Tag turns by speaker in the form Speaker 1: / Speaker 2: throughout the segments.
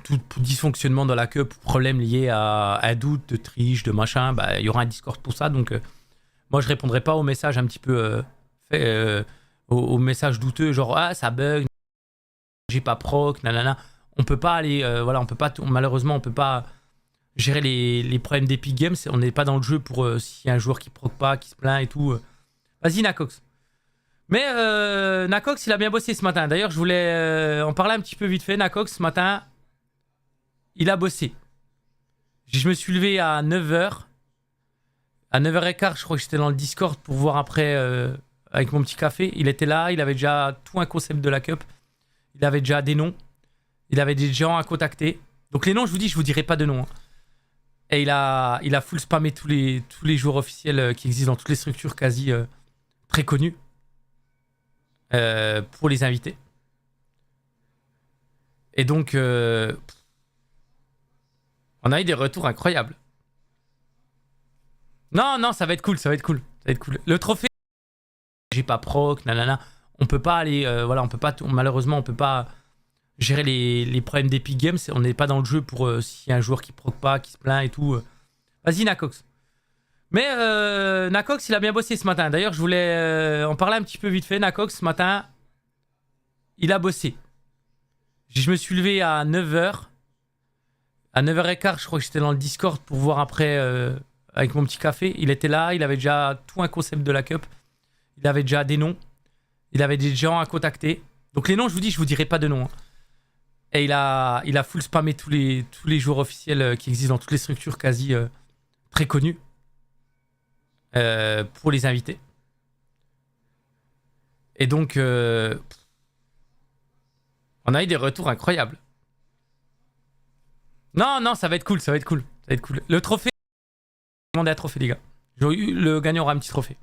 Speaker 1: tout dysfonctionnement dans la cup, problème lié à un doute, de triche, de machin, bah, il y aura un Discord pour ça. Donc, moi, je répondrai pas aux messages un petit peu aux messages douteux, genre ah ça bug, j'ai pas proc, nanana. On peut pas aller, voilà, on peut pas, malheureusement, on peut pas gérer les problèmes d'Epic Games. On n'est pas dans le jeu pour s'il y a un joueur qui proc pas, qui se plaint et tout. Vas-y Nacox. Mais Nacox, il a bien bossé ce matin. D'ailleurs, je voulais en parler un petit peu vite fait. Nacox, ce matin, il a bossé. Je me suis levé à 9h. À 9h15, je crois que j'étais dans le Discord pour voir après avec mon petit café. Il était là, il avait déjà tout un concept de la cup. Il avait déjà des noms. Il avait des gens à contacter. Donc les noms, je vous dis, je vous dirai pas de noms. Hein. Et il a full spammé tous les joueurs officiels qui existent dans toutes les structures quasi très connues. Pour les invités. Et donc, on a eu des retours incroyables. Non, ça va être cool, ça va être cool. Le trophée, j'ai pas proc, nanana. On peut pas aller, voilà, on peut pas, malheureusement, on peut pas gérer les problèmes d'Epic Games. On n'est pas dans le jeu pour s'il y a un joueur qui proc pas, qui se plaint et tout. Vas-y, Nacox. Mais Nacox, il a bien bossé ce matin. D'ailleurs, je voulais en parler un petit peu vite fait. Nacox, ce matin, il a bossé. Je me suis levé à 9h. À 9h15, je crois que j'étais dans le Discord pour voir après avec mon petit café. Il était là, il avait déjà tout un concept de la cup. Il avait déjà des noms. Il avait des gens à contacter. Donc les noms, je vous dis, je vous dirai pas de noms. Hein. Et il a full spammé tous les joueurs officiels qui existent dans toutes les structures quasi très connues. Pour les invités. Et donc, on a eu des retours incroyables. Non, ça va être cool, ça va être cool. Le trophée, demandez un trophée, les gars. Le gagnant aura un petit trophée.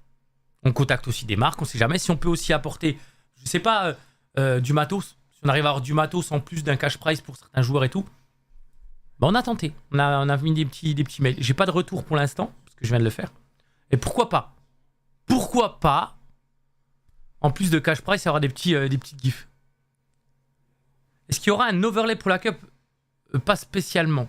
Speaker 1: On contacte aussi des marques, on sait jamais. Si on peut aussi apporter, je sais pas, du matos. Si on arrive à avoir du matos en plus d'un cash prize pour certains joueurs et tout, bah on a tenté. On a mis des petits mails. J'ai pas de retour pour l'instant, parce que je viens de le faire. Et pourquoi pas, en plus de cash price, il y aura des petites gifs. Est-ce qu'il y aura un overlay pour la cup? Pas spécialement.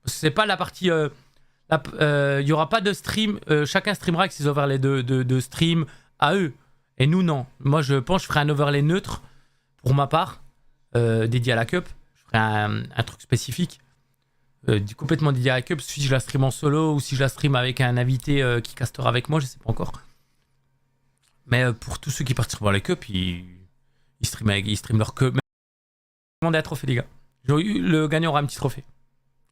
Speaker 1: C'est pas la partie... il y aura pas de stream. Chacun streamera avec ses overlays de stream à eux. Et nous, non. Moi, je pense que je ferai un overlay neutre, pour ma part, dédié à la cup. Je ferai un truc spécifique. Complètement dédié à la cup, si je la stream en solo ou si je la stream avec un invité qui castera avec moi, je sais pas encore. Mais pour tous ceux qui participeront à la cup, ils streament leur cup. Demandez un trophée, les gars. Le gagnant aura un petit trophée.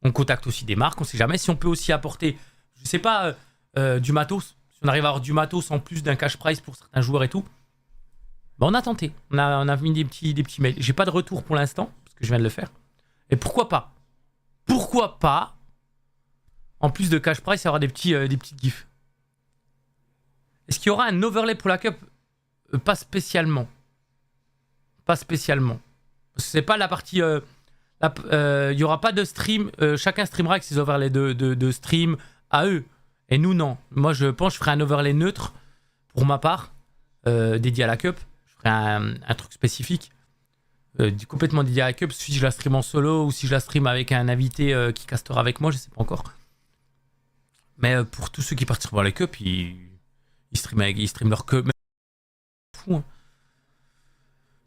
Speaker 1: On contacte aussi des marques, on sait jamais. Si on peut aussi apporter, je sais pas, du matos. Si on arrive à avoir du matos en plus d'un cash prize pour certains joueurs et tout, bah on a tenté. On a mis des petits mails. J'ai pas de retour pour l'instant, parce que je viens de le faire. Et pourquoi pas, en plus de cash price, il y aura des petites gifs. Est-ce qu'il y aura un overlay pour la cup? Pas spécialement. C'est pas la partie... il y aura pas de stream. Chacun streamera avec ses overlays de stream à eux. Et nous, non. Moi, je pense que je ferai un overlay neutre, pour ma part, dédié à la cup. Je ferai un truc spécifique. Complètement dédié à la cup, si je la stream en solo ou si je la stream avec un invité qui castera avec moi, je sais pas encore. Mais pour tous ceux qui participeront à la cup, ils streament leur cup. Fou, hein.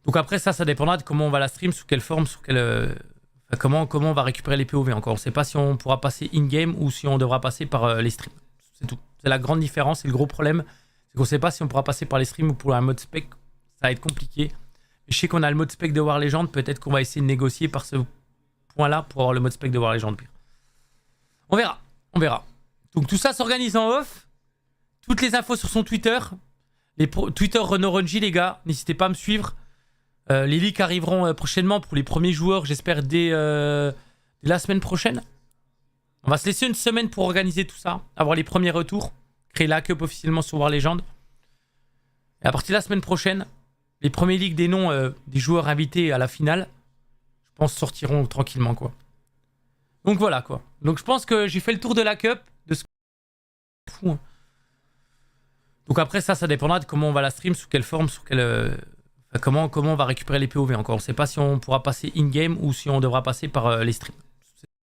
Speaker 1: Donc après ça dépendra de comment on va la stream, sous quelle forme, comment on va récupérer les POV encore. On sait pas si on pourra passer in-game ou si on devra passer par les streams. C'est tout. C'est la grande différence et le gros problème, c'est qu'on sait pas si on pourra passer par les streams ou pour un mode spec. Ça va être compliqué. Je sais qu'on a le mode spec de War Legend, peut-être qu'on va essayer de négocier par ce point-là pour avoir le mode spec de War Legend pire. On verra. Donc tout ça s'organise en off. Toutes les infos sur son Twitter. Twitter Renaud Ronji, les gars, n'hésitez pas à me suivre. Les leaks arriveront prochainement pour les premiers joueurs, j'espère dès la semaine prochaine. On va se laisser une semaine pour organiser tout ça, avoir les premiers retours, créer la cup officiellement sur War Legend. Et à partir de la semaine prochaine, les premiers leaks des noms des joueurs invités à la finale, je pense, sortiront tranquillement, quoi. Donc voilà, quoi. Donc je pense que j'ai fait le tour de la cup, de ce fou, hein. Donc après ça dépendra de comment on va la stream, sous quelle forme, comment on va récupérer les POV encore. On ne sait pas si on pourra passer in-game ou si on devra passer par les streams.